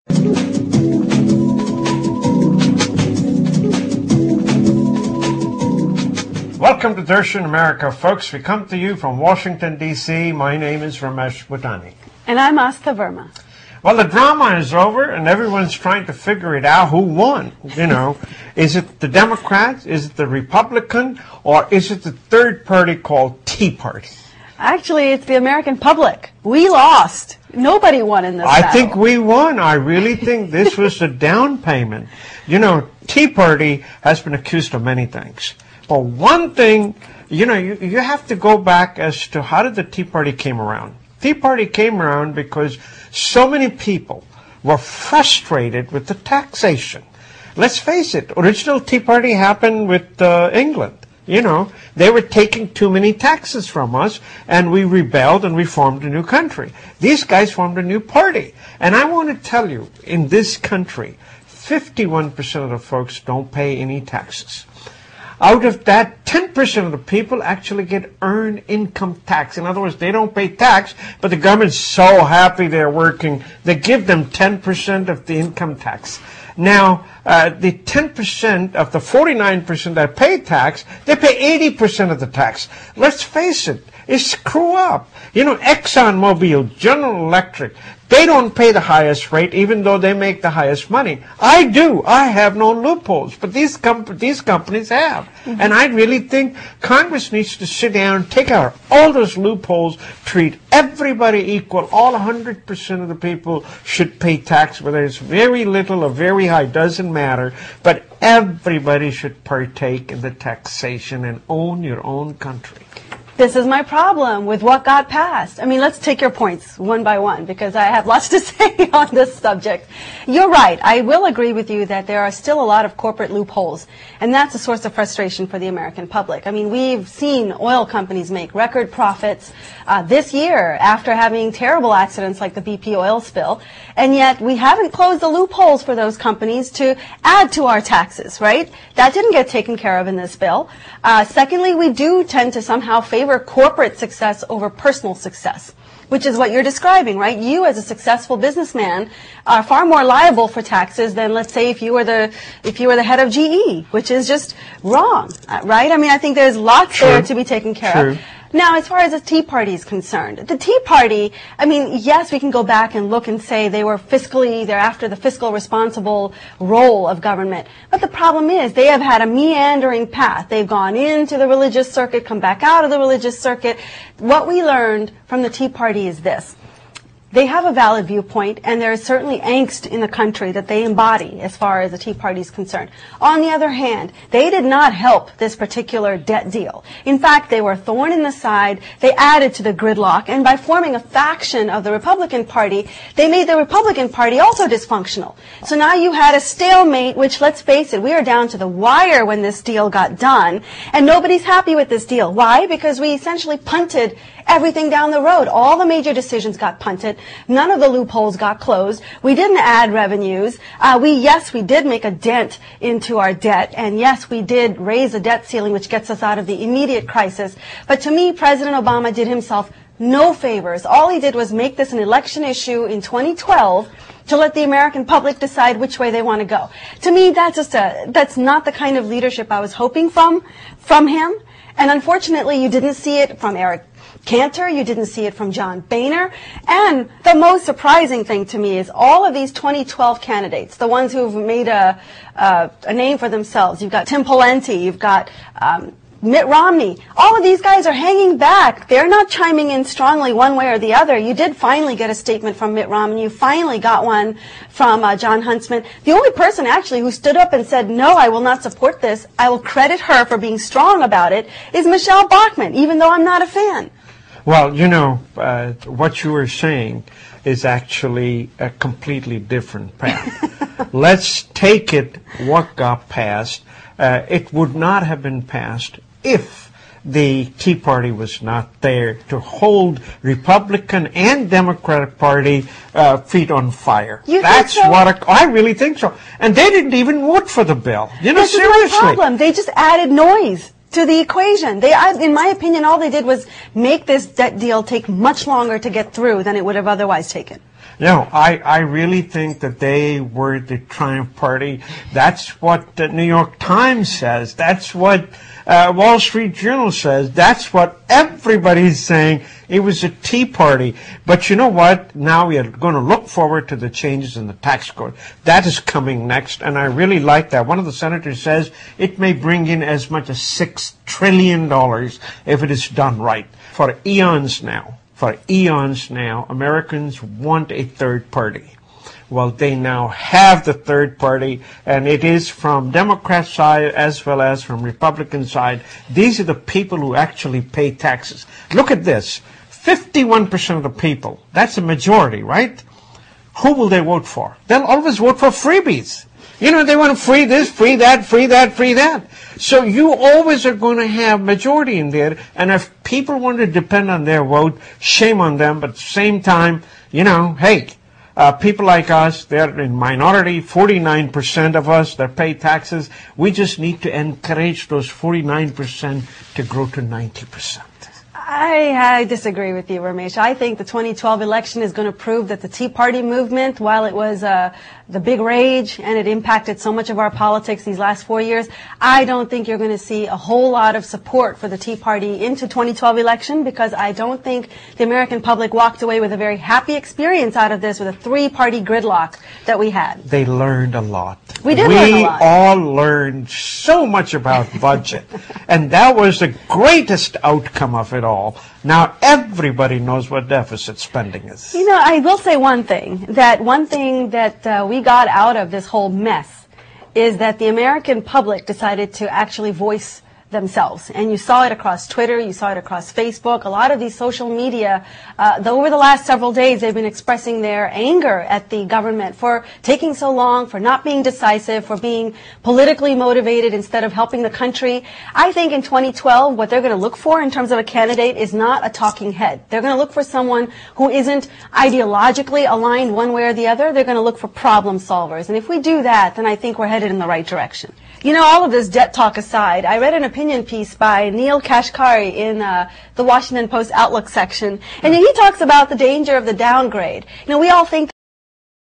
Welcome to Darshan America, folks. We come to you from Washington, D.C. My name is Ramesh And I'm Aastha Verma. Well, the drama is over, and everyone's trying to figure it out who won. You know, is it the Democrats, is it the Republican, or is it the third party called Tea Party? Actually, it's the American public. We lost. Nobody won in this battle. I think we won. I really think this was a down payment. You know, Tea Party has been accused of many things. But one thing, you know, you have to go back as to how did the Tea Party came around. Tea Party came around because so many people were frustrated with the taxation. Let's face it, original Tea Party happened with England. You know, they were taking too many taxes from us, and we rebelled and we formed a new country. These guys formed a new party. And I want to tell you, in this country, 51% of the folks don't pay any taxes. Out of that, 10% of the people actually get earned income tax. In other words, they don't pay tax, but the government's so happy they're working, they give them 10% of the income tax. Now, the 10% of the 49% that pay tax, they pay 80% of the tax. Let's face it, it's screw up. You know, ExxonMobil, General Electric, they don't pay the highest rate, even though they make the highest money. I do. I have no loopholes, but these companies have. Mm-hmm. And I really think Congress needs to sit down, take out all those loopholes, treat everybody equal. All 100% of the people should pay tax, whether it's very little or very high, doesn't matter. But everybody should partake in the taxation and own your own country. This is my problem with what got passed. I mean, let's take your points one by one because I have lots to say on this subject. You're right. I will agree with you that there are still a lot of corporate loopholes, and that's a source of frustration for the American public. I mean, we've seen oil companies make record profits this year after having terrible accidents like the BP oil spill, and yet we haven't closed the loopholes for those companies to add to our taxes, right? That didn't get taken care of in this bill. Secondly, we do tend to somehow favor corporate success over personal success, which is what you're describing, right? You as a successful businessman are far more liable for taxes than, let's say, if you were the head of GE, which is just wrong, right? I mean, I think there's lots there to be taken care of. Now, as far as the Tea Party is concerned, the Tea Party, I mean, yes, we can go back and look and say they're after the fiscal responsible role of government. But the problem is they have had a meandering path. They've gone into the religious circuit, come back out of the religious circuit. What we learned from the Tea Party is this. They have a valid viewpoint, and there is certainly angst in the country that they embody as far as the Tea Party is concerned. On the other hand, they did not help this particular debt deal. In fact, they were a thorn in the side. They added to the gridlock, and by forming a faction of the Republican Party, they made the Republican Party also dysfunctional. So now you had a stalemate, which, let's face it, we are down to the wire when this deal got done, and nobody's happy with this deal. Why? Because we essentially punted everything down the road. All the major decisions got punted. None of the loopholes got closed. We didn't add revenues. Yes, we did make a dent into our debt. And yes, we did raise a debt ceiling, which gets us out of the immediate crisis. But to me, President Obama did himself no favors. All he did was make this an election issue in 2012 to let the American public decide which way they want to go. To me, that's not the kind of leadership I was hoping from him. And unfortunately, you didn't see it from Eric Cantor, you didn't see it from John Boehner, and the most surprising thing to me is all of these 2012 candidates, the ones who've made a name for themselves. You've got Tim Pawlenty, you've got Mitt Romney. All of these guys are hanging back. They're not chiming in strongly one way or the other. You did finally get a statement from Mitt Romney. You finally got one from John Huntsman. The only person actually who stood up and said, no, I will not support this, I will credit her for being strong about it, is Michelle Bachmann, even though I'm not a fan. Well, you know, what you were saying is actually a completely different path. Let's take it what got passed. It would not have been passed if the Tea Party was not there to hold Republican and Democratic Party feet on fire. That's what I really think so. And they didn't even vote for the bill. You know, seriously. This is my problem. They just added noise to the equation. In my opinion, all they did was make this debt deal take much longer to get through than it would have otherwise taken. No, I really think that they were the triumph party. That's what the New York Times says. That's what Wall Street Journal says. That's what everybody's saying. It was a Tea Party. But you know what? Now we are going to look forward to the changes in the tax code. That is coming next, and I really like that. One of the senators says it may bring in as much as $6 trillion if it is done right. For eons now, Americans want a third party. Well, they now have the third party, and it is from Democrat side as well as from Republican side. These are the people who actually pay taxes. Look at this. 51% of the people, that's a majority, right? Who will they vote for? They'll always vote for freebies. You know, they want to free this, free that, free that, free that. So you always are going to have majority in there, and if people want to depend on their vote, shame on them, but at the same time, you know, hey, people like us, they're in minority, 49% of us that pay taxes. We just need to encourage those 49% to grow to 90%. I disagree with you, Ramesh. I think the 2012 election is going to prove that the Tea Party movement, while it was the big rage and it impacted so much of our politics these last 4 years, I don't think you're going to see a whole lot of support for the Tea Party into 2012 election, because I don't think the American public walked away with a very happy experience out of this with a three-party gridlock that we had. They learned a lot. We did learn a lot. We all learned so much about budget, and that was the greatest outcome of it all. Now everybody knows what deficit spending is. You know, I will say one thing that we got out of this whole mess is that the American public decided to actually voice themselves. And you saw it across Twitter, you saw it across Facebook. A lot of these social media, over the last several days, they've been expressing their anger at the government for taking so long, for not being decisive, for being politically motivated instead of helping the country. I think in 2012, what they're going to look for in terms of a candidate is not a talking head. They're going to look for someone who isn't ideologically aligned one way or the other. They're going to look for problem solvers. And if we do that, then I think we're headed in the right direction. You know, all of this debt talk aside, I read an opinion piece by Neil Kashkari in the Washington Post Outlook section, and he talks about the danger of the downgrade. You know, we all think